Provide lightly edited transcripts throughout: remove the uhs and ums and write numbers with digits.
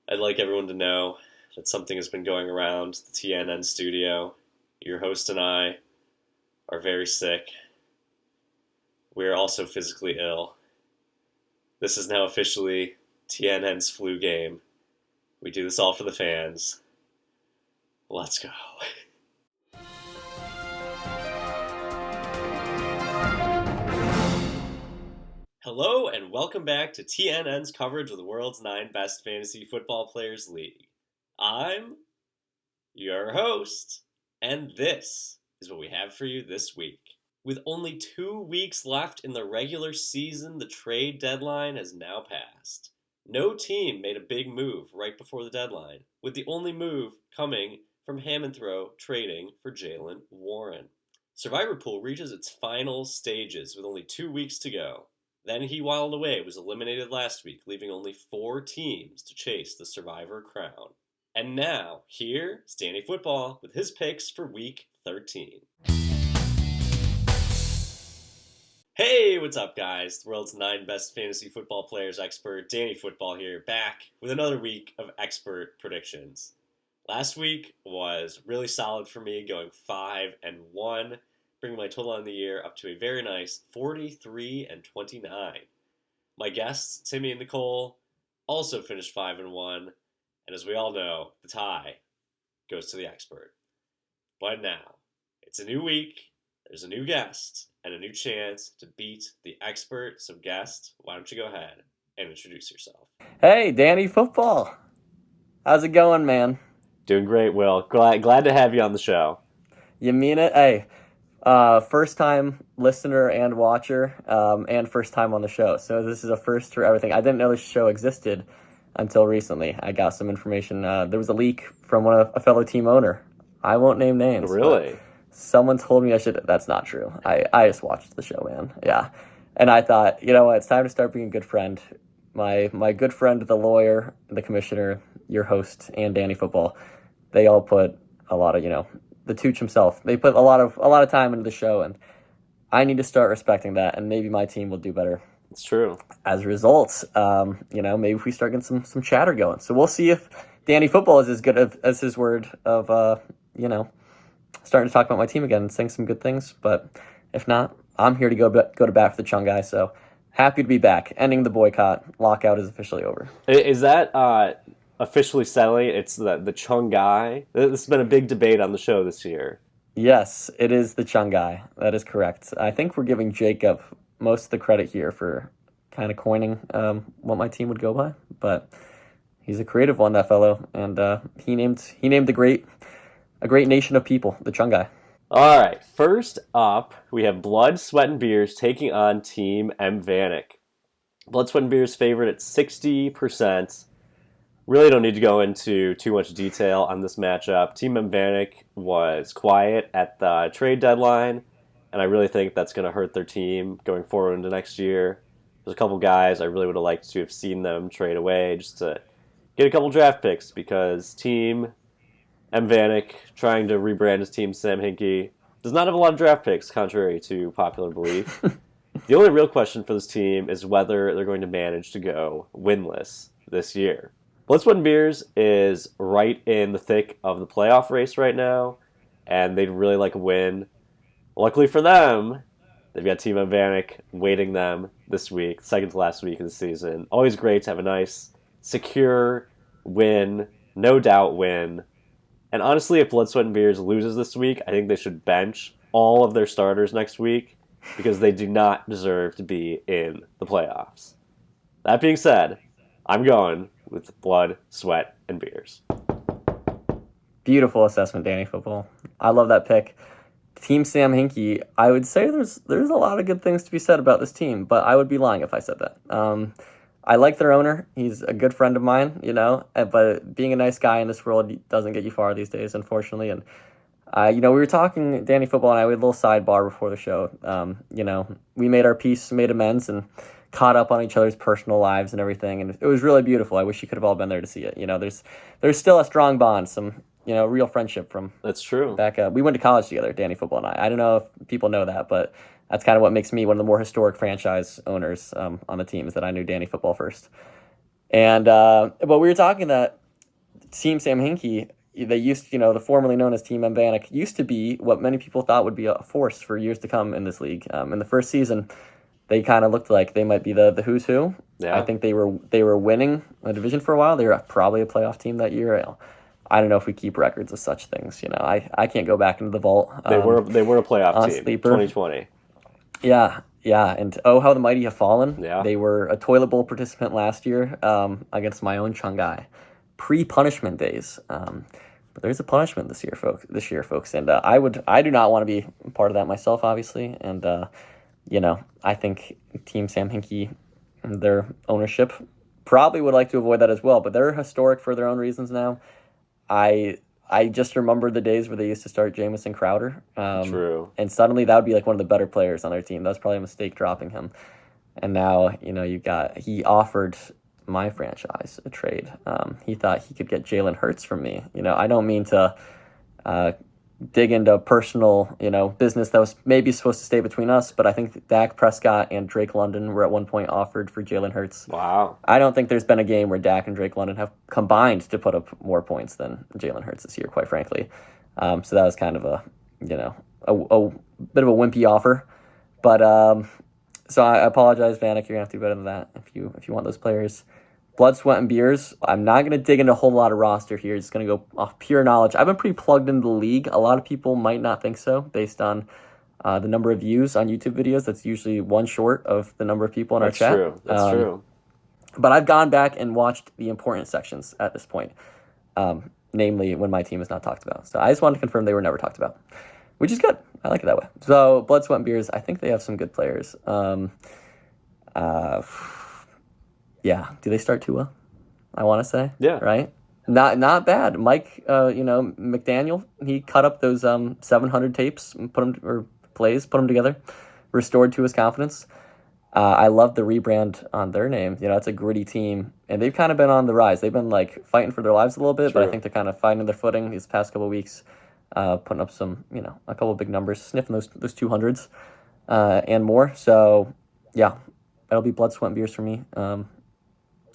I'd like everyone to know that something has been going around the TNN studio. Your host and I are very sick. We are also physically ill. This is now officially TNN's flu game. We do this all for the fans. Let's go. Hello and welcome back to TNN's coverage of the world's 9 best fantasy football players league. I'm your host, and this is what we have for you this week. With only 2 weeks left in the regular season, the trade deadline has now passed. No team made a big move right before the deadline, with the only move coming from Hammond-Throw trading for Jaylen Warren. Survivor Pool reaches its final stages with only 2 weeks to go. Then He Wild Away was eliminated last week, leaving only 4 teams to chase the Survivor crown. And now, here's Danny Football with his picks for Week 13. Hey, what's up, guys? The world's 9 best fantasy football players expert, Danny Football here, back with another week of expert predictions. Last week was really solid for me, going 5-1. Bringing my total on the year up to a very nice 43-29. My guests, Timmy and Nicole, also finished 5-1, and as we all know, the tie goes to the expert. But now, it's a new week, there's a new guest, and a new chance to beat the expert. So guest, why don't you go ahead and introduce yourself? Hey, Danny Football. How's it going, man? Doing great, Will. Glad to have you on the show. You mean it? Hey. First time listener and watcher, and first time on the show. So this is a first for everything. I didn't know this show existed until recently. I got some information. There was a leak from a fellow team owner. I won't name names. Really? Someone told me I should. That's not true. I just watched the show, man. Yeah. And I thought, you know what? It's time to start being a good friend. My good friend, the lawyer, the commissioner, your host, and Danny Football, they all put a lot of, the Tooch himself. They put a lot of time into the show, and I need to start respecting that, and maybe my team will do better. It's true. As a result, maybe if we start getting some chatter going. So we'll see if Danny Football is as good as his word of, starting to talk about my team again and saying some good things. But if not, I'm here to go to bat for the Chung guy. So happy to be back. Ending the boycott. Lockout is officially over. Is that officially settling? It's the Chung guy. This has been a big debate on the show this year. Yes, it is the Chung guy. That is correct. I think we're giving Jacob most of the credit here for kind of coining what my team would go by, but he's a creative one, that fellow, and he named a great nation of people, the Chung guy. All right, first up, we have Blood, Sweat, and Beers taking on Team M. Vanek. Blood, Sweat, and Beers favored at 60%. Really don't need to go into too much detail on this matchup. Team M. Vanek was quiet at the trade deadline, and I really think that's going to hurt their team going forward into next year. There's a couple guys I really would have liked to have seen them trade away just to get a couple draft picks, because Team M. Vanek, trying to rebrand his team Sam Hinkie, does not have a lot of draft picks, contrary to popular belief. The only real question for this team is whether they're going to manage to go winless this year. Blood, Sweat, and Beers is right in the thick of the playoff race right now, and they'd really like a win. Luckily for them, they've got Team M. Vanek waiting them this week, second to last week of the season. Always great to have a nice, secure win, no doubt win. And honestly, if Blood, Sweat, and Beers loses this week, I think they should bench all of their starters next week, because they do not deserve to be in the playoffs. That being said, I'm going with Blood, Sweat, and Beers. Beautiful assessment, Danny Football. I love that pick. Team Sam Hinkie, I would say there's a lot of good things to be said about this team, but I would be lying if I said that. I like their owner. He's a good friend of mine, but being a nice guy in this world doesn't get you far these days, unfortunately. And, we were talking, Danny Football and I, we had a little sidebar before the show. We made our peace, made amends, and caught up on each other's personal lives and everything, and it was really beautiful. I wish you could have all been there to see it. There's still a strong bond, some real friendship from that's true. Back up, we went to college together, Danny Football and I. I don't know if people know that, but that's kind of what makes me one of the more historic franchise owners on the team, is that I knew Danny Football first. And but we were talking that Team Sam Hinkie, they used, the formerly known as Team Mbannock, used to be what many people thought would be a force for years to come in this league. In the first season, they kind of looked like they might be the who's who. Yeah. I think they were winning the division for a while. They were probably a playoff team that year. I don't know if we keep records of such things. I can't go back into the vault. They were a playoff team. Sleeper. 2020. Yeah, and oh, how the mighty have fallen. Yeah. They were a toilet bowl participant last year against my own Chungai. Pre-punishment days. But there's a punishment this year, folks. And I do not want to be part of that myself, obviously. And I think Team Sam Hinkie, their ownership, probably would like to avoid that as well. But they're historic for their own reasons now. I just remember the days where they used to start Jamison Crowder. True. And suddenly that would be like one of the better players on their team. That was probably a mistake dropping him. And now, he offered my franchise a trade. He thought he could get Jalen Hurts from me. I don't mean to dig into personal, business that was maybe supposed to stay between us, but I think Dak Prescott and Drake London were at one point offered for Jalen Hurts. Wow. I don't think there's been a game where Dak and Drake London have combined to put up more points than Jalen Hurts this year, quite frankly. So that was kind of a bit of a wimpy offer. But so I apologize, Vanek. You're gonna have to do better than that if you want those players. Blood, sweat, and beers. I'm not going to dig into a whole lot of roster here. Just going to go off pure knowledge. I've been pretty plugged into the league. A lot of people might not think so based on the number of views on YouTube videos. That's usually one short of the number of people in our chat. That's true. But I've gone back and watched the important sections at this point, namely when my team is not talked about. So I just wanted to confirm they were never talked about, which is good. I like it that way. So Blood, Sweat, and Beers, I think they have some good players. Yeah, do they start Tua? I want to say. Yeah. Right? Not bad. Mike, McDaniel, he cut up those 700 tapes and put them together, restored Tua's confidence. I love the rebrand on their name. It's a gritty team, and they've kind of been on the rise. They've been like fighting for their lives a little bit, True. but I think they're kind of finding their footing these past couple of weeks, putting up some, a couple of big numbers, sniffing those 200s and more. So, yeah, that'll be Blood, Sweat, and Beers for me.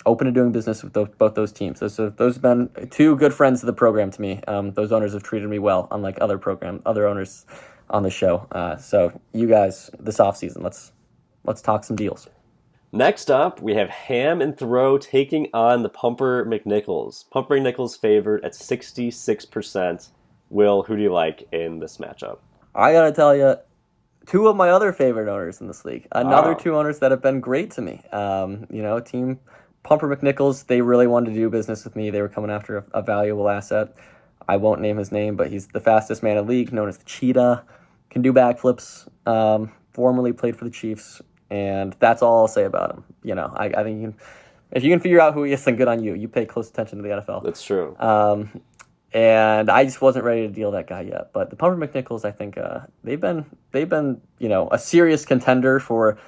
Open to doing business with both those teams. Those have been two good friends of the program to me. Those owners have treated me well, unlike other owners on the show. So you guys, this offseason, let's talk some deals. Next up, we have Ham and Throw taking on the Pumper McNichols. Pumper McNichols favored at 66%. Will, who do you like in this matchup? I gotta tell you, two of my other favorite owners in this league. Another two owners that have been great to me. Team Pumper McNichols, they really wanted to do business with me. They were coming after a valuable asset. I won't name his name, but he's the fastest man in the league, known as the Cheetah. Can do backflips. Formerly played for the Chiefs, and that's all I'll say about him. I think if you can figure out who he is, then good on you. You pay close attention to the NFL. That's true. And I just wasn't ready to deal that guy yet. But the Pumper McNichols, I think they've been a serious contender for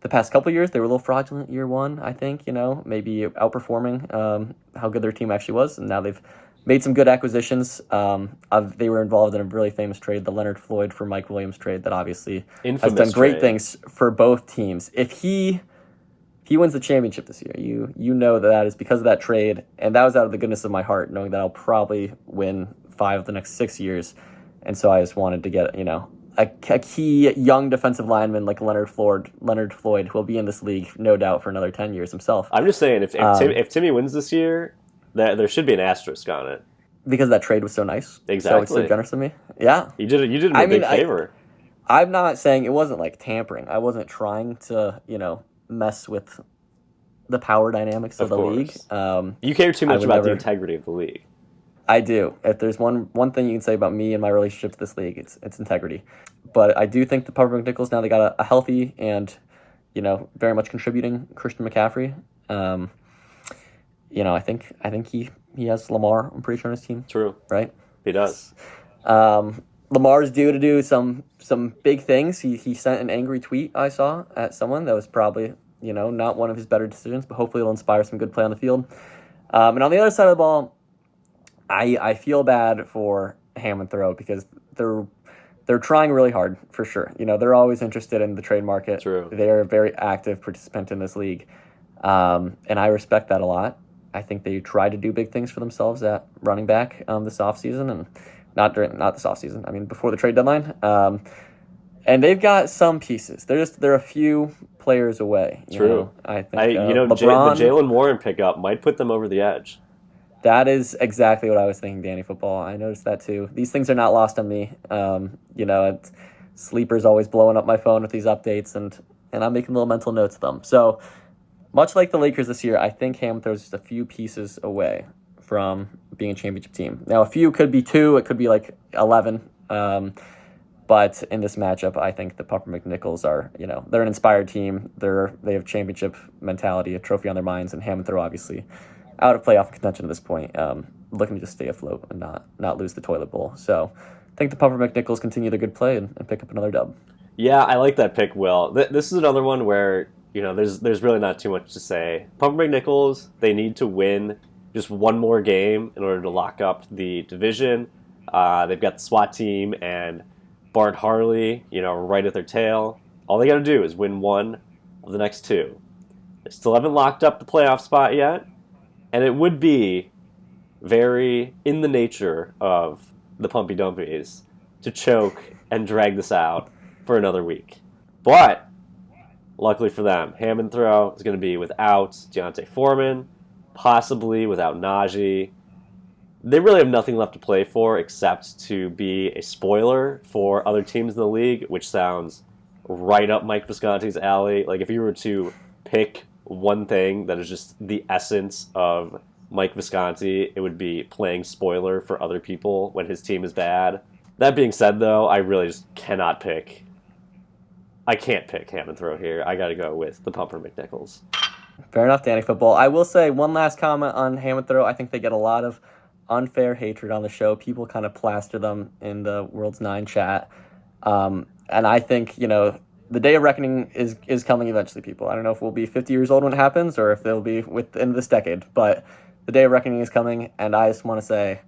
the past couple of years. They were a little fraudulent year one, I think, maybe outperforming how good their team actually was. And now they've made some good acquisitions. They were involved in a really famous trade, the Leonard Floyd for Mike Williams trade that obviously has done great things for both teams. If he wins the championship this year, you know that is because of that trade. And that was out of the goodness of my heart, knowing that I'll probably win 5 of the next 6 years. And so I just wanted to get, a key young defensive lineman like Leonard Floyd, who will be in this league, no doubt, for another 10 years himself. I'm just saying, if Timmy wins this year, there should be an asterisk on it. Because that trade was so nice. Exactly. So generous of me. Yeah. You did him a big favor. I'm not saying it wasn't like tampering. I wasn't trying to, mess with the power dynamics of the league. You care too much about the integrity of the league. I do. If there's one thing you can say about me and my relationship to this league, it's integrity. But I do think the Pumper McNichols, now they got a healthy and, very much contributing Christian McCaffrey. I think he has Lamar, I'm pretty sure, on his team. True. Right? He does. Lamar's due to do some big things. He sent an angry tweet I saw at someone that was probably, not one of his better decisions, but hopefully it'll inspire some good play on the field. And on the other side of the ball, I feel bad for Ham and Throw because they're trying really hard, for sure. They're always interested in the trade market. True. They're a very active participant in this league. And I respect that a lot. I think they tried to do big things for themselves at running back this offseason, and not this offseason. I mean, before the trade deadline. And they've got some pieces. They're a few players away. True. I think the LeBron. Jalen Warren pickup might put them over the edge. That is exactly what I was thinking, Danny Football. I noticed that too. These things are not lost on me. Sleeper's always blowing up my phone with these updates, and I'm making little mental notes of them. So, much like the Lakers this year, I think Hamilton's just a few pieces away from being a championship team. Now, a few could be 2, it could be like 11. But in this matchup, I think the Pumper McNichols are, they're an inspired team. They have championship mentality, a trophy on their minds, and Hamilton obviously out of playoff contention at this point, looking to just stay afloat and not lose the toilet bowl. So I think the Pumper McNichols continue their good play and pick up another dub. Yeah, I like that pick, Will. This is another one where, there's really not too much to say. Pumper McNichols, they need to win just one more game in order to lock up the division. They've got the SWAT team and Bart Harley, right at their tail. All they got to do is win one of the next 2. They still haven't locked up the playoff spot yet, and it would be very in the nature of the Pumpy Dumpies to choke and drag this out for another week. But luckily for them, Hammond Throw is going to be without Deontay Foreman, possibly without Najee. They really have nothing left to play for except to be a spoiler for other teams in the league, which sounds right up Mike Visconti's alley. Like, if you were to pick one thing that is just the essence of Mike Visconti, it would be playing spoiler for other people when his team is bad. That being said, though, I really just cannot pick. I can't pick Hammond Throw here. I got to go with the Pumper McNichols. Fair enough, Danny Football. I will say one last comment on Hammond Throw. I think they get a lot of unfair hatred on the show. People kind of plaster them in the World's 9 chat. And I think, the day of reckoning is coming eventually, people. I don't know if we'll be 50 years old when it happens or if they'll be within this decade, but the day of reckoning is coming, and I just want to say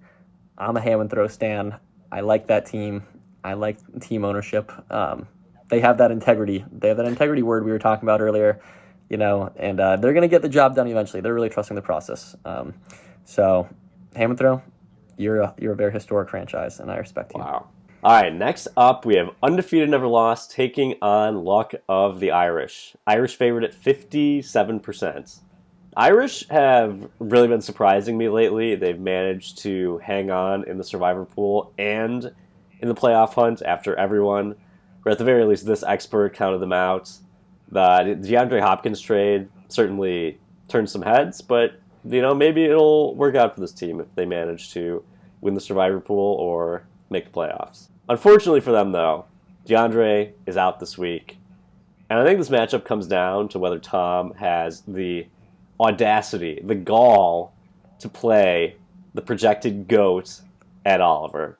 I'm a Hammond Throw stan. I like that team. I like team ownership. They have that integrity. They have that integrity word we were talking about earlier, and they're going to get the job done eventually. They're really trusting the process. So Hammond Throw, you're a very historic franchise, and I respect you. Wow. All right, next up, we have Undefeated Never Lost taking on Luck of the Irish. Irish favored at 57%. Irish have really been surprising me lately. They've managed to hang on in the survivor pool and in the playoff hunt after everyone, or at the very least this expert, counted them out. The DeAndre Hopkins trade certainly turned some heads, but maybe it'll work out for this team if they manage to win the survivor pool or make the playoffs. Unfortunately for them, though, DeAndre is out this week. And I think this matchup comes down to whether Tom has the audacity, the gall, to play the projected GOAT Ed Oliver.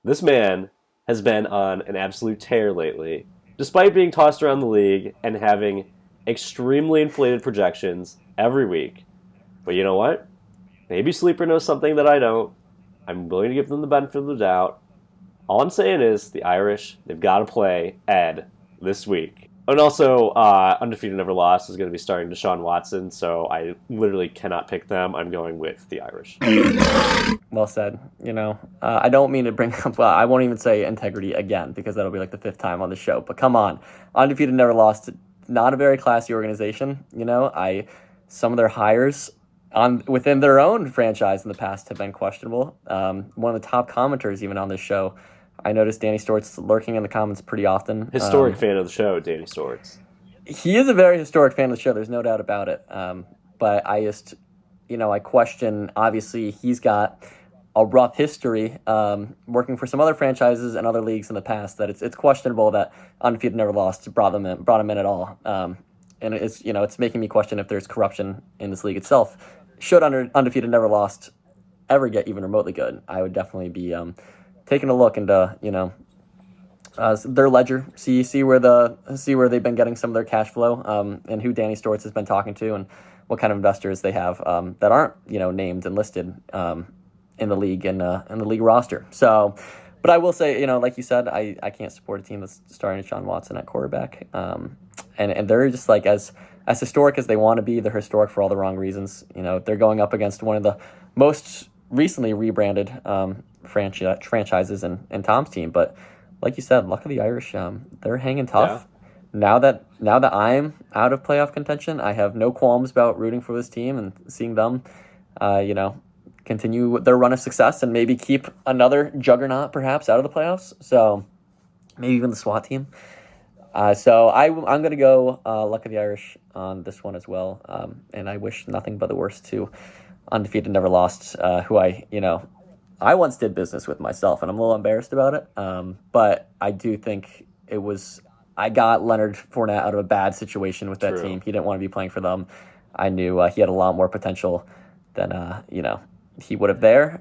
This man has been on an absolute tear lately, despite being tossed around the league and having extremely inflated projections every week. But you know what? Maybe Sleeper knows something that I don't. I'm willing to give them the benefit of the doubt. All I'm saying is the Irish, they've got to play Ed this week. And also, Undefeated Never Lost is going to be starting Deshaun Watson, so I literally cannot pick them. I'm going with the Irish. Well said. I don't mean to bring up, I won't even say integrity again, because that'll be like the 5th time on the show. But come on. Undefeated Never Lost, not a very classy organization. Some of their hires within their own franchise in the past have been questionable. One of the top commenters even on this show, I noticed Danny Stort's lurking in the comments pretty often. Historic fan of the show, Danny Stort's. He is a very historic fan of the show. There's no doubt about it. But I just, I question, obviously, he's got a rough history working for some other franchises and other leagues in the past that it's questionable that Undefeated Never Lost brought him in at all. And it's making me question if there's corruption in this league itself. Should Undefeated Never Lost ever get even remotely good, I would definitely be taking a look into their ledger, see where they've been getting some of their cash flow, and who Danny Stortz has been talking to, and what kind of investors they have that aren't named and listed in the league and in the league roster. So, but I will say, like you said, I can't support a team that's starting Deshaun Watson at quarterback. and they're just like as historic as they want to be. They're historic for all the wrong reasons. They're going up against one of the most recently rebranded franchises in Tom's team. But like you said, luck of the Irish, they're hanging tough. Yeah. Now that I'm out of playoff contention, I have no qualms about rooting for this team and seeing them, continue their run of success and maybe keep another juggernaut perhaps out of the playoffs. So maybe even the SWAT team. So I'm going to go luck of the Irish on this one as well. And I wish nothing but the worst to Undefeated Never Lost, who I once did business with myself, and I'm a little embarrassed about it. But I do think I got Leonard Fournette out of a bad situation with that team. He didn't want to be playing for them. I knew he had a lot more potential than he would have there.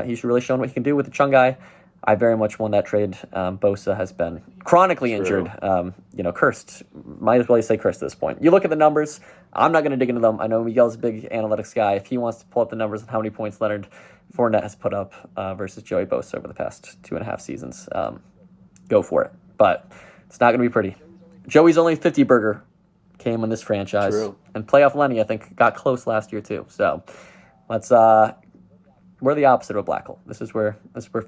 He's really shown what he can do with the Chungai. I very much won that trade. Bosa has been chronically injured, cursed. Might as well say cursed at this point. You look at the numbers. I'm not going to dig into them. I know Miguel's a big analytics guy. If he wants to pull up the numbers of how many points Leonard Fournette has put up versus Joey Bosa over the past 2.5 seasons, go for it. But it's not going to be pretty. Joey's only 50 burger came on this franchise. True. And playoff Lenny, I think, got close last year too. So let's we're the opposite of a black hole. This is where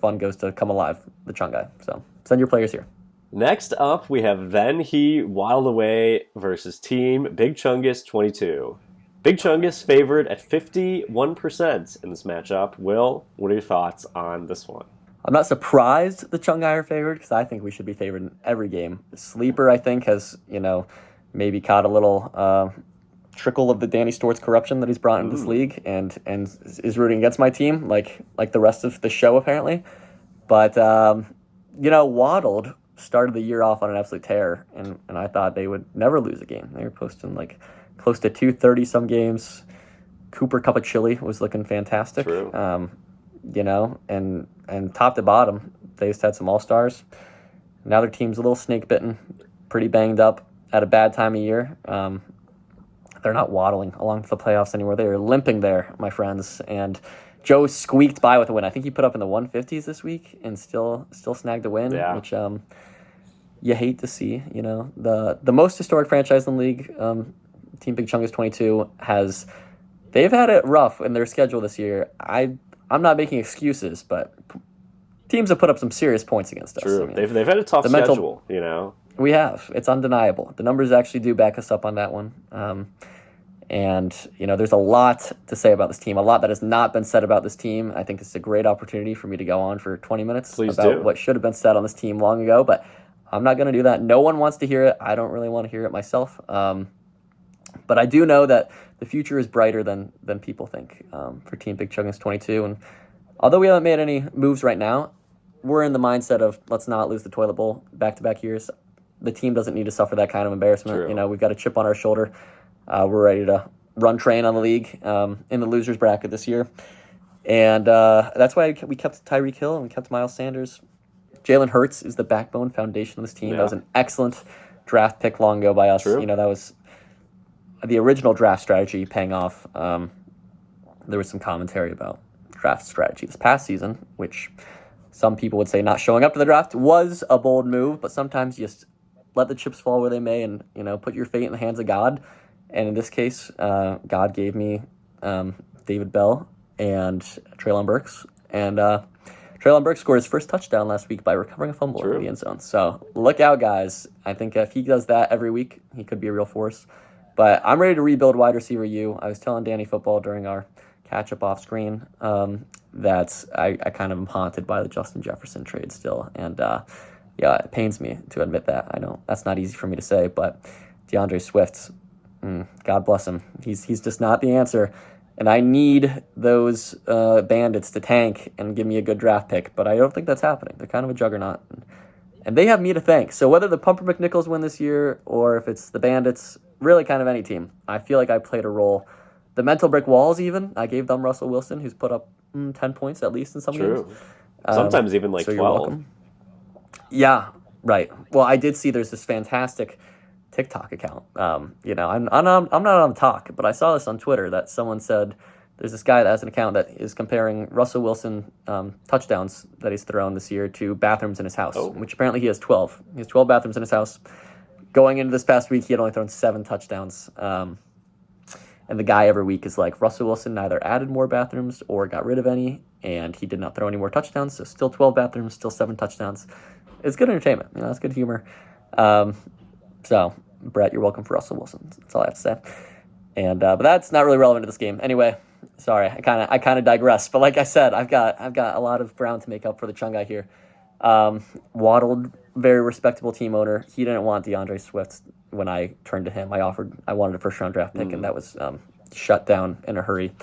fun goes to come alive, the Chungai. So send your players here. Next up, we have Then He Wild Away versus Team Big Chungus 22. Big Chungus favored at 51% in this matchup. Will, what are your thoughts on this one? I'm not surprised the Chungai are favored because I think we should be favored in every game. Sleeper, I think, has maybe caught a little trickle of the Danny Stortz corruption that he's brought into this league and is rooting against my team like the rest of the show apparently. But Waddled started the year off on an absolute tear, and I thought they would never lose a game. They were posting like close to 230 some games. Cooper Cup of Chili was looking fantastic. True. And top to bottom, they just had some all-stars. Now their team's a little snake-bitten, pretty banged up at a bad time of year. They're not waddling along to the playoffs anymore. They are limping there, my friends. And Joe squeaked by with a win. I think he put up in the 150s this week and still snagged a win, which you hate to see. The most historic franchise in the league, Team Big Chungus 22, they've had it rough in their schedule this year. I'm not making excuses, but teams have put up some serious points against us. True. They've had a tough schedule, We have. It's undeniable. The numbers actually do back us up on that one. And there's a lot to say about this team, a lot that has not been said about this team. I think it's a great opportunity for me to go on for 20 minutes about what should have been said on this team long ago, but I'm not going to do that. No one wants to hear it. I don't really want to hear it myself. But I do know that the future is brighter than people think for Team Big Chungus 22. And although we haven't made any moves right now, we're in the mindset of let's not lose the toilet bowl back-to-back years. The team doesn't need to suffer that kind of embarrassment. True. We've got a chip on our shoulder. We're ready to run train on the league in the losers bracket this year. And that's why we kept Tyreek Hill and we kept Miles Sanders. Jalen Hurts is the backbone foundation of this team. Yeah. That was an excellent draft pick long ago by us. True. That was the original draft strategy paying off. There was some commentary about draft strategy this past season, which some people would say not showing up to the draft was a bold move, but sometimes you just let the chips fall where they may and, put your fate in the hands of God. And in this case, God gave me David Bell and Treylon Burks. And Treylon Burks scored his first touchdown last week by recovering a fumble in the end zone. So look out, guys. I think if he does that every week, he could be a real force. But I'm ready to rebuild wide receiver U. I was telling Danny Football during our catch-up off-screen that I kind of am haunted by the Justin Jefferson trade still. And, it pains me to admit that. I know that's not easy for me to say, but DeAndre Swift, God bless him. He's just not the answer. And I need those bandits to tank and give me a good draft pick, but I don't think that's happening. They're kind of a juggernaut. And they have me to thank. So whether the Pumper McNichols win this year or if it's the Bandits, really kind of any team, I feel like I played a role. The mental brick walls even, I gave them Russell Wilson, who's put up 10 points at least in some games. Sometimes even like 12. Yeah, right. Well, I did see there's this fantastic TikTok account. I'm not on talk, but I saw this on Twitter that someone said there's this guy that has an account that is comparing Russell Wilson touchdowns that he's thrown this year to bathrooms in his house, which apparently he has 12. He has 12 bathrooms in his house. going into this past week, he had only thrown 7 touchdowns. And the guy every week is like, Russell Wilson neither added more bathrooms or got rid of any, and he did not throw any more touchdowns, so still 12 bathrooms, still 7 touchdowns. It's good entertainment. It's good humor. So, Brett, you're welcome for Russell Wilson. That's all I have to say. And but that's not really relevant to this game. Anyway, sorry, I kind of digress. But like I said, I've got a lot of ground to make up for the Chung guy here. Waddle, very respectable team owner. He didn't want DeAndre Swift when I turned to him. I wanted a first-round draft pick, and that was shut down in a hurry,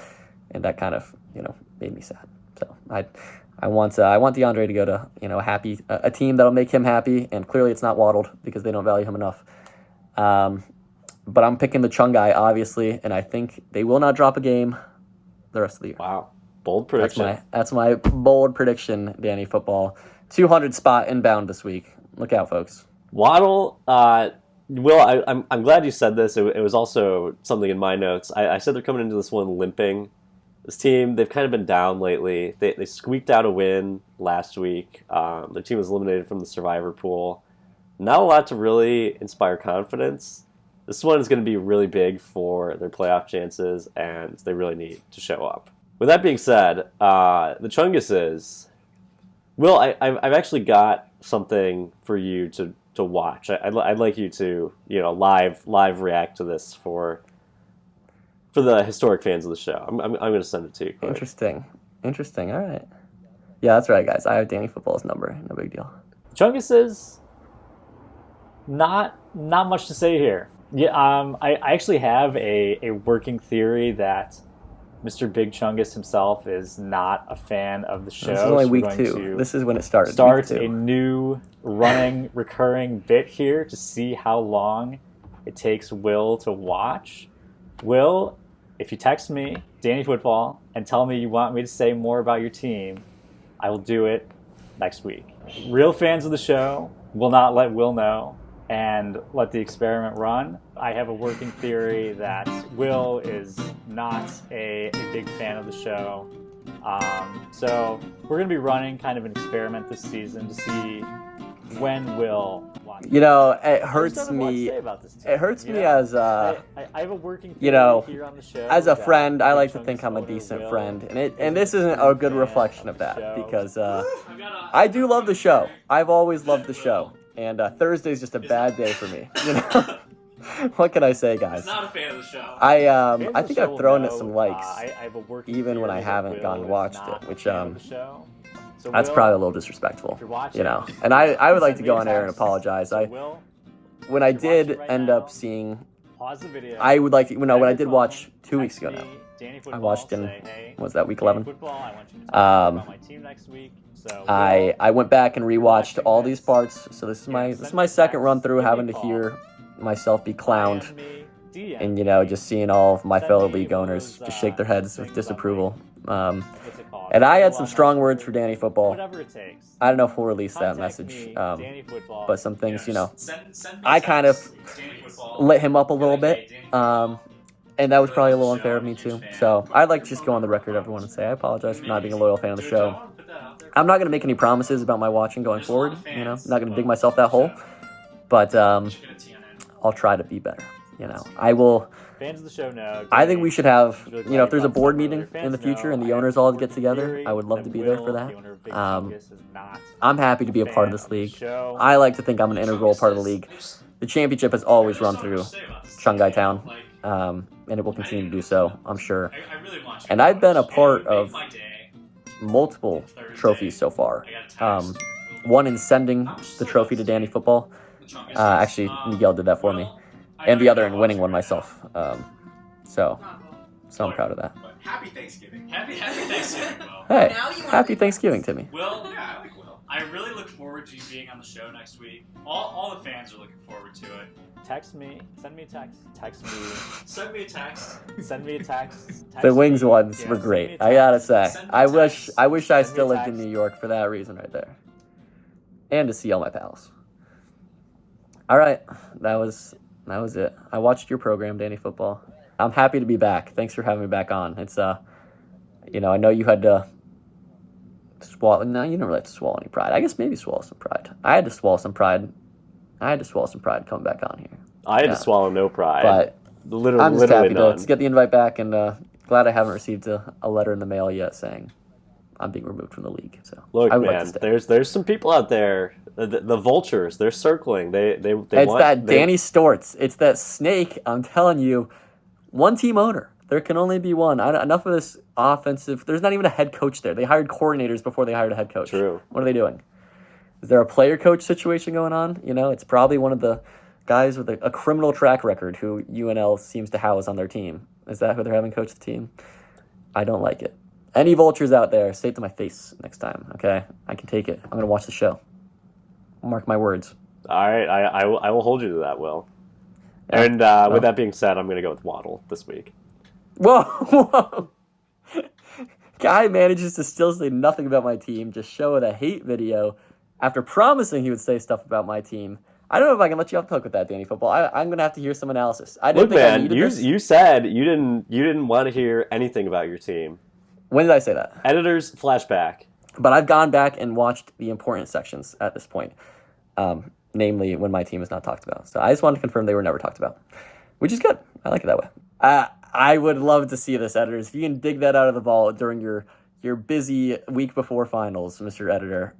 and that kind of made me sad. So I want DeAndre to go to a team that'll make him happy, and clearly it's not Waddled because they don't value him enough. But I'm picking the Chung guy, obviously, and I think they will not drop a game the rest of the year. Wow, bold prediction. That's my bold prediction, Danny Football. 200 spot inbound this week. Look out, folks. Waddle, Will, I'm glad you said this. It was also something in my notes. I said they're coming into this one limping. This team, they've kind of been down lately. They squeaked out a win last week. Their team was eliminated from the survivor pool. Not a lot to really inspire confidence. This one is going to be really big for their playoff chances, and they really need to show up. With that being said, the Chunguses, Will, I've actually got something for you to watch. I'd like you to live react to this for the historic fans of the show. I'm going to send it to you. Quick. Interesting. All right. Yeah, that's right, guys. I have Danny Football's number. No big deal. Chunguses, not much to say here. Yeah, I actually have a working theory that Mr. Big Chungus himself is not a fan of the show. This is only week 2. This is when it started. Start a new recurring bit here to see how long it takes Will to watch. Will, if you text me, Danny Football, and tell me you want me to say more about your team, I will do it next week. Real fans of the show will not let Will know and let the experiment run. I have a working theory that Will is not a big fan of the show. So we're going to be running kind of an experiment this season to see when Will watch. It hurts me. It hurts me as I have a working theory here on the show. As a friend, I like to think I'm a decent friend, and this isn't a good reflection of that because I do love the show. I've always loved the show. And Thursday's just a bad day for me. What can I say, guys? He's not a fan of the show. I think I've thrown it some likes, even when I haven't gone and watched it, which that's probably a little disrespectful, And I would like to go on air and apologize. When I did end up seeing, I would like to, when I did watch 2 weeks ago now. I watched in, was that week 11? I went back and rewatched all these parts. So this is my second run through, having to hear myself be clowned, and just seeing all of my fellow league owners just shake their heads with disapproval. And I had some strong words for Danny Football. I don't know if we'll release that message, but some things, I kind of lit him up a little bit. And that was probably a little unfair of me too. So I'd like to just go on the record, everyone, and say I apologize for not being a loyal fan of the show. I'm not going to make any promises about my watching going forward. I'm not going to dig myself that hole. But I'll try to be better. I will. Fans of the show know. I think we should have, if there's a board meeting in the future and the owners all get together, I would love to be there for that. I'm happy to be a part of this league. I like to think I'm an integral part of the league. The championship has always run through Chungai Town, and it will continue to do so, I'm sure. And I've been a part of multiple trophies so far. One in sending the trophy to Danny Football. Actually, Miguel did that for me. And the other in winning one myself. So I'm proud of that. Happy Thanksgiving. Happy Thanksgiving, Will. Hey, happy Thanksgiving to me. Will, yeah, I like Will. I really look forward to you being on the show next week. All the fans are looking forward to it. Text me. Send me a text. Text me. Send me a text. Send me a text. The wings ones were great. I gotta say, I wish I still lived in New York for that reason right there, and to see all my pals. All right, that was it. I watched your program, Danny Football. I'm happy to be back. Thanks for having me back on. It's I know you had to swallow. No, you didn't really have to swallow any pride. I guess maybe swallow some pride. I had to swallow some pride I had to swallow some pride coming back on here. I had to swallow no pride. But literally, I'm just happy none. to get the invite back, and glad I haven't received a letter in the mail yet saying I'm being removed from the league. So Look, I would man, like to stay. there's some people out there, the vultures. They're circling. They It's want that Danny Stortz. It's that snake. I'm telling you, one team owner. There can only be one. Enough of this offensive. There's not even a head coach there. They hired coordinators before they hired a head coach. True. What are they doing? Is there a player coach situation going on? It's probably one of the guys with a criminal track record who UNL seems to house on their team. Is that who they're having coach the team? I don't like it. Any vultures out there, say it to my face next time, okay? I can take it. I'm going to watch the show. Mark my words. All right, I will hold you to that, Will. Yeah. And with that being said, I'm going to go with Waddle this week. Whoa! Guy manages to still say nothing about my team, just show a hate video after promising he would say stuff about my team. I don't know if I can let you off the hook with that, Danny Football. I'm going to have to hear some analysis. I didn't Look, think I man, needed this. you said you didn't want to hear anything about your team. When did I say that? Editor's flashback. But I've gone back and watched the important sections at this point, namely when my team is not talked about. So I just wanted to confirm they were never talked about, which is good. I like it that way. I would love to see this, editors. If you can dig that out of the vault during your busy week before finals, Mr. Editor,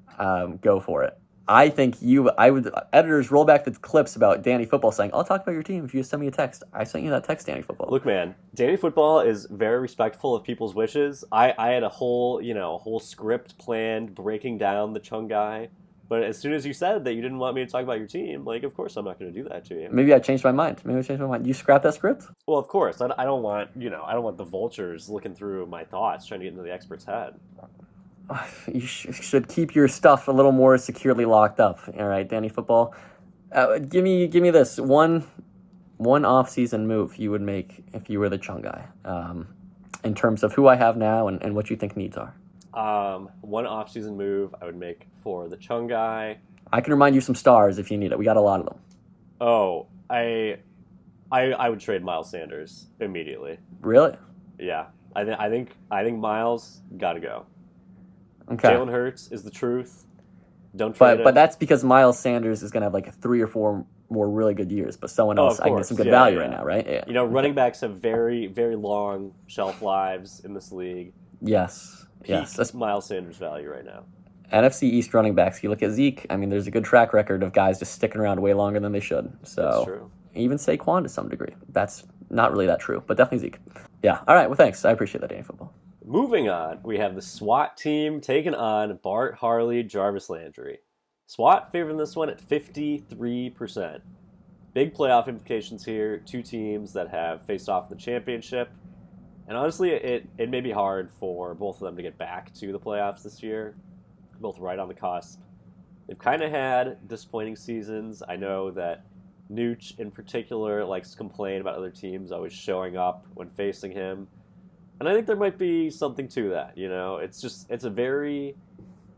go for it. I think editors, roll back the clips about Danny Football saying, I'll talk about your team if you just send me a text. I sent you that text, Danny Football. Look, man, Danny Football is very respectful of people's wishes. I had a whole script planned breaking down the Chung guy. But as soon as you said that you didn't want me to talk about your team, of course I'm not going to do that to you. Maybe I changed my mind. You scrapped that script? Well, of course. I don't want, I don't want the vultures looking through my thoughts, trying to get into the expert's head. You should keep your stuff a little more securely locked up. All right, Danny Football. Give me this one off-season move you would make if you were the Chung guy, in terms of who I have now and what you think needs are. One off-season move I would make for the Chung guy. I can remind you some stars if you need it. We got a lot of them. Oh, I would trade Miles Sanders immediately. Really? Yeah, I think Miles got to go. Okay. Jalen Hurts is the truth. Don't trade him. But that's because Miles Sanders is going to have 3 or 4 more really good years, but someone else I can get some good value right now, right? Yeah. Running backs have very, very long shelf lives in this league. Yes. Yes. That's Miles Sanders' value right now. NFC East running backs, you look at Zeke, there's a good track record of guys just sticking around way longer than they should. So that's true. Even Saquon to some degree. That's not really that true, but definitely Zeke. Yeah. All right. Well, thanks. I appreciate that, Danny Football. Moving on, we have the SWAT team taking on Bart Harley, Jarvis Landry. SWAT favoring this one at 53%. Big playoff implications here. 2 teams that have faced off in the championship. And honestly, it may be hard for both of them to get back to the playoffs this year. Both right on the cusp. They've kind of had disappointing seasons. I know that Nooch in particular likes to complain about other teams always showing up when facing him. And I think there might be something to that, It's a very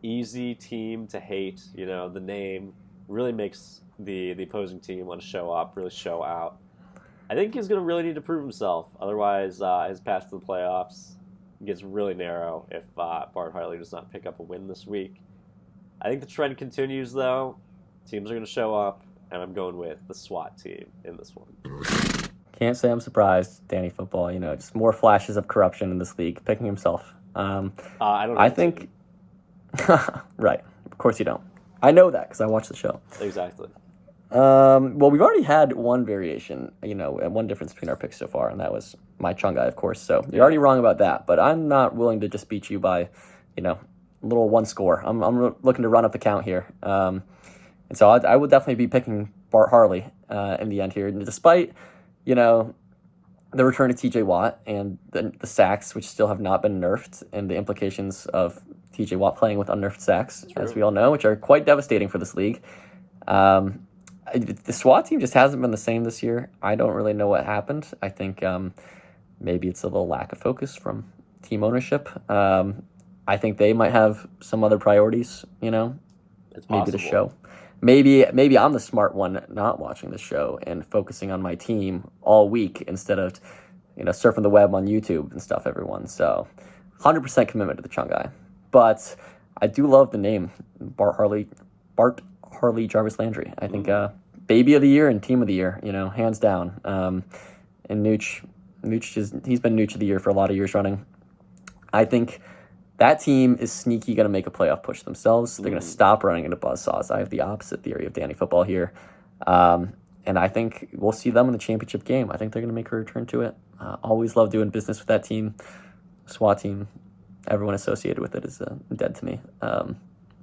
easy team to hate, The name really makes the opposing team want to show up, really show out. I think he's going to really need to prove himself. Otherwise, his path to the playoffs gets really narrow if Bart Harley does not pick up a win this week. I think the trend continues, though. Teams are going to show up, and I'm going with the SWAT team in this one. Can't say I'm surprised, Danny Football. Just more flashes of corruption in this league, picking himself. I think... Right. Of course you don't. I know that because I watched the show. Exactly. Well, we've already had one variation, one difference between our picks so far, and that was my Chung guy, of course. So you're already wrong about that, but I'm not willing to just beat you by, a little one score. I'm looking to run up the count here. And so I would definitely be picking Bart Harley in the end here. And despite, the return of TJ Watt and the sacks, which still have not been nerfed, and the implications of TJ Watt playing with unnerfed sacks, as we all know, which are quite devastating for this league. The SWAT team just hasn't been the same this year. I don't really know what happened. I think maybe it's a little lack of focus from team ownership. I think they might have some other priorities, It's maybe the possible. show. Maybe I'm the smart one not watching the show and focusing on my team all week instead of, surfing the web on YouTube and stuff, everyone. So 100% commitment to the Chung guy. But I do love the name Bart Harley, Jarvis Landry. I think baby of the year and team of the year, hands down. And he's been Nooch of the year for a lot of years running. I think that team is sneaky going to make a playoff push themselves. They're going to stop running into buzzsaws. I have the opposite theory of Danny Football here. And I think we'll see them in the championship game. I think they're going to make a return to it. Always love doing business with that team. SWAT team, everyone associated with it is dead to me.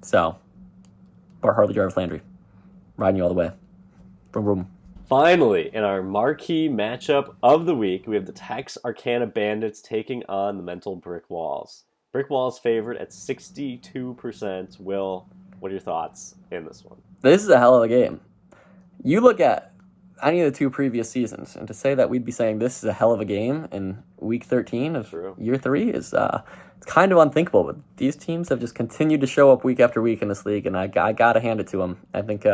So, Bart Harley, Jarvis Landry, riding you all the way. Vroom, vroom. Finally, in our marquee matchup of the week, we have the Tex Arcana Bandits taking on the Mental Brick Walls. Brick Walls favored at 62%. Will, what are your thoughts in this one? This is a hell of a game. You look at any of the two previous seasons, and to say that we'd be saying this is a hell of a game in week 13 of year 3 is it's kind of unthinkable. But these teams have just continued to show up week after week in this league, and I got to hand it to them. I think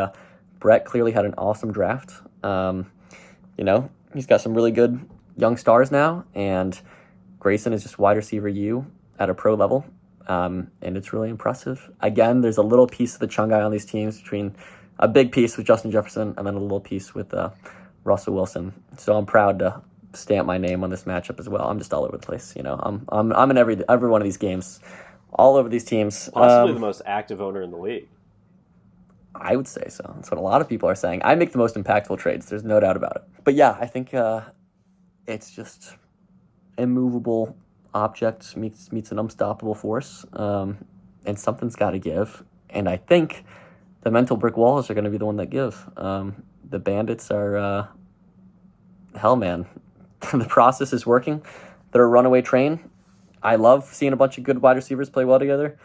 Brett clearly had an awesome draft. He's got some really good young stars now, and Grayson is just wide receiver U at a pro level, and it's really impressive. Again, there's a little piece of the Chungai on these teams, between a big piece with Justin Jefferson and then a little piece with Russell Wilson. So I'm proud to stamp my name on this matchup as well. I'm just all over the place. I'm in every one of these games, all over these teams. Possibly the most active owner in the league. I would say so. That's what a lot of people are saying. I make the most impactful trades. There's no doubt about it. But yeah, I think it's just immovable object meets an unstoppable force, and something's got to give. And I think the Mental Brick Walls are going to be the one that give. The Bandits are, hell, man. The process is working. They're a runaway train. I love seeing a bunch of good wide receivers play well together.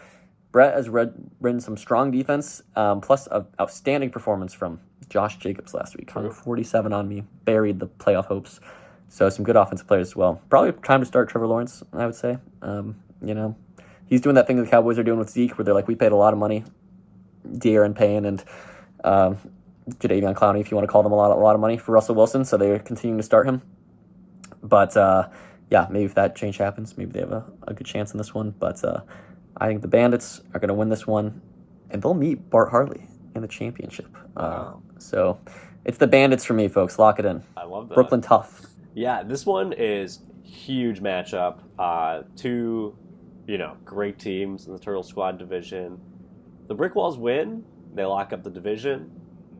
Brett has ridden some strong defense, plus an outstanding performance from Josh Jacobs last week. 147 on me, buried the playoff hopes. So some good offensive players as well. Probably time to start Trevor Lawrence, I would say. He's doing that thing the Cowboys are doing with Zeke, where they're like, we paid a lot of money, De'Aaron Payne and Jadeveon Clowney, if you want to call them a lot of money for Russell Wilson, so they're continuing to start him. But maybe if that change happens, maybe they have a good chance in this one. But I think the Bandits are going to win this one, and they'll meet Bart Harley in the championship. So it's the Bandits for me, folks. Lock it in. I love that. Brooklyn tough. Yeah, this one is huge matchup. Two, great teams in the Turtle Squad division. The Brick Walls win. They lock up the division,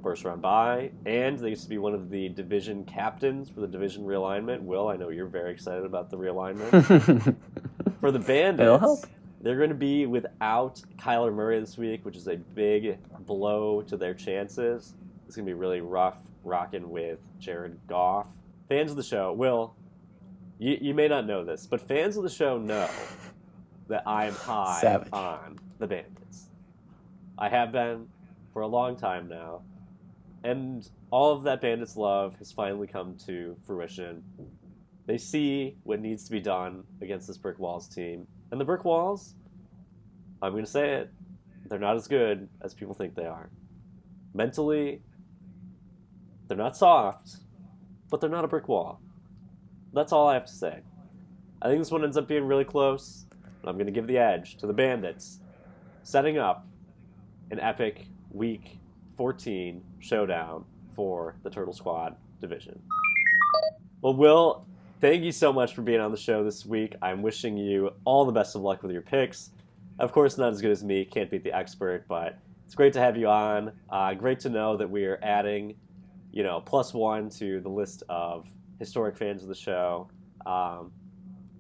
first round bye, and they used to be one of the division captains for the division realignment. Will, I know you're very excited about the realignment. For the Bandits, it'll help. They're going to be without Kyler Murray this week, which is a big blow to their chances. It's going to be really rough rocking with Jared Goff. Fans of the show, Will, you may not know this, but fans of the show know that I am high on the Bandits. I have been for a long time now, and all of that Bandits love has finally come to fruition. They see what needs to be done against this Brick Walls team, and the Brick Walls, I'm going to say it, they're not as good as people think they are. Mentally, they're not soft, but they're not a brick wall. That's all I have to say. I think this one ends up being really close, and I'm going to give the edge to the Bandits, setting up an epic Week 14 showdown for the Turtle Squad division. Well, Will, thank you so much for being on the show this week. I'm wishing you all the best of luck with your picks. Of course, not as good as me. Can't beat the expert, but it's great to have you on. Great to know that we are adding, +1 to the list of historic fans of the show. And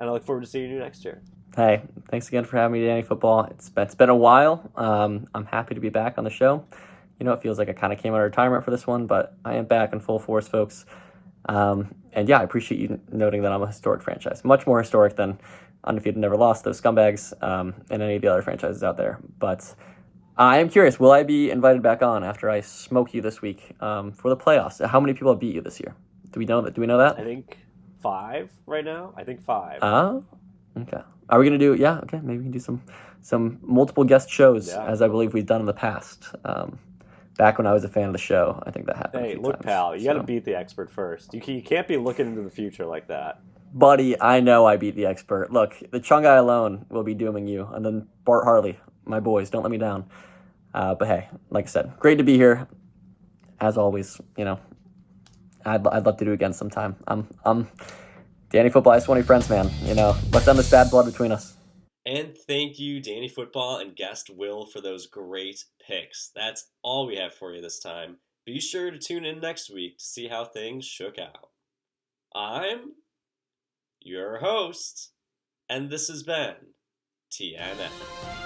I look forward to seeing you next year. Hey, thanks again for having me, Danny Football. It's been a while. I'm happy to be back on the show. It feels like I kind of came out of retirement for this one, but I am back in full force, folks. And yeah, I appreciate you noting that I'm a historic franchise. Much more historic than Undefeated Never Lost, those scumbags, and any of the other franchises out there. But I am curious, will I be invited back on after I smoke you this week for the playoffs? How many people have beat you this year? Do we know that? I think 5 right now. I think 5. Oh, okay. Are we going to do, okay, maybe we can do some multiple guest shows, as I believe we've done in the past. Back when I was a fan of the show, I think that happened. Hey, look, pal, you got to beat the expert first. You can't be looking into the future like that. Buddy, I know I beat the expert. Look, the Chungai alone will be dooming you, and then Bart Harley, my boys, don't let me down. But hey, like I said, great to be here. as always, I'd love to do it again sometime. I'm Danny Football. I just want to be friends, man. Let's end this bad blood between us. And thank you, Danny Football and guest Will, for those great picks. That's all we have for you this time. Be sure to tune in next week to see how things shook out. I'm your host, and this has been TNF.